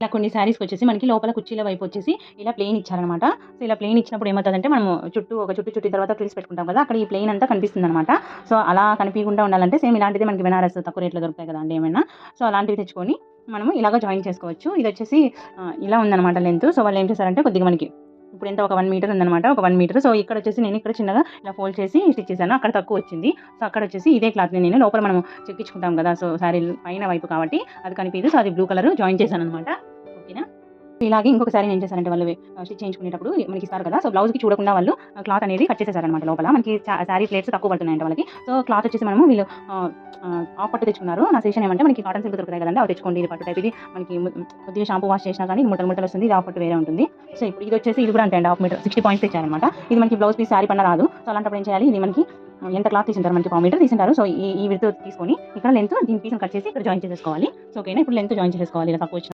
ఇలా కొన్ని శారీస్‌కొచ్చేసి మనకి లోపల కుర్చీల వైపు వచ్చేసి ఇలా ప్లెయిన్ ఇచ్చారనమాట. సో, ఇలా ప్లెయిన్ ఇచ్చినప్పుడు ఏమవుతదంటే మనము ఒక చుట్టు చుట్టిన తర్వాత ఫ్రిల్స్ పెట్టుకుంటాం కదా! అక్కడ ఈ ప్లెయిన్ అంతా కనిపిస్తుందనమాట. సో, అలా కనిపియకుండా ఉండాలంటే సేమ్ ఇలాంటిదే మనకి బెనారస్ తక్కువ రేట్‌లో దొరుకుతాయి కదండీ ఏమైనా. సో, అలాంటివి తెచ్చుకొని మనము ఇలాగ జాయిన్ చేసుకోవచ్చు. ఇదొచ్చేసి ఇలా ఉందనమాట లెంత్. సో, వాళ్ళేం చేశారంటే కొద్దిగా మనకి ఇప్పుడెంత ఒక 1 మీటర్ ఉందనమాట. ఒక 1 మీటర్. సో, ఇక్కడొచ్చేసి నేను ఇక్కడ చిన్నగా ఇలా ఫోల్డ్ చేసి స్టిచ్ చేశాను. అక్కడ తక్కువొచ్చింది. సో, అక్కడొచ్చేసి ఇదే క్లాత్‌ని నేను లోపల మనం చెక్కించుకుంటాం కదా! సో, శారీ పైన వైపు కాబట్టి అది కనిపియదు. సో, అది బ్లూ కలర్ జాయిన్ చేశాననమాట. ఓకేనా? ఇలాగే ఇంకొక సారీ ఏం చేశారంటే వాళ్ళు స్టిచ్ చేయించుకునేటప్పుడు మనకిస్తారు కదా! సో, బ్లౌజ్‌కి చూడకుండా వాళ్ళు క్లాత్ అనేది కట్ చేసేసారనమాట లోపల. మనకి శారీ ప్లేట్స్ తక్కువ పడుతున్నాయంట వాళ్ళకి. సో, క్లాత్ వచ్చేసి మనము వీళ్ళు ఆహ్, ఆహ్, హాఫ్ పట్టు తెచ్చుకున్నారు. నా సజెషన్ ఏమంటే మనకి కాటన్ సిల్క్ దొరుకుతాయి కదండీ! అవి తెచ్చుకోండి. ఇది పట్టు టైప్ ఇది మనకి కొద్దిగా షాంపూ వాష్ చేసినా కానీ ఇది ముట్టలు ముట్టలు వస్తుంది. ఇది హాఫ్ పట్టు వేరే ఉంటుంది. సో, ఇప్పుడు ఇదొచ్చేసి ఇది కూడా అంతే అండి. హాఫ్ మీటర్ 60 పాయింట్స్ తెచ్చారనమాట. ఇది మనకి బ్లౌజ్ పీస్ శారీ పైన రాదు. సో, అలాంటప్పుడు ఏం చేయాలి? ఇది మనకి ఎంత క్లాత్ తీసుంటారు మనకి పావు మీటర్ తీసుంటారు. సో, ఈ విడ్త్ తీసుకొని ఇక్కడ లెంత్ దీని పీస్‌ని కట్ చేసి ఇక్కడ జాయిన్ చేసేసుకోవాలి. సో, ఓకేనా? ఇప్పుడు లెంత్ జాయిన్ చేసేసుకోవాలి ఇలా తక్కువ వచ్చిన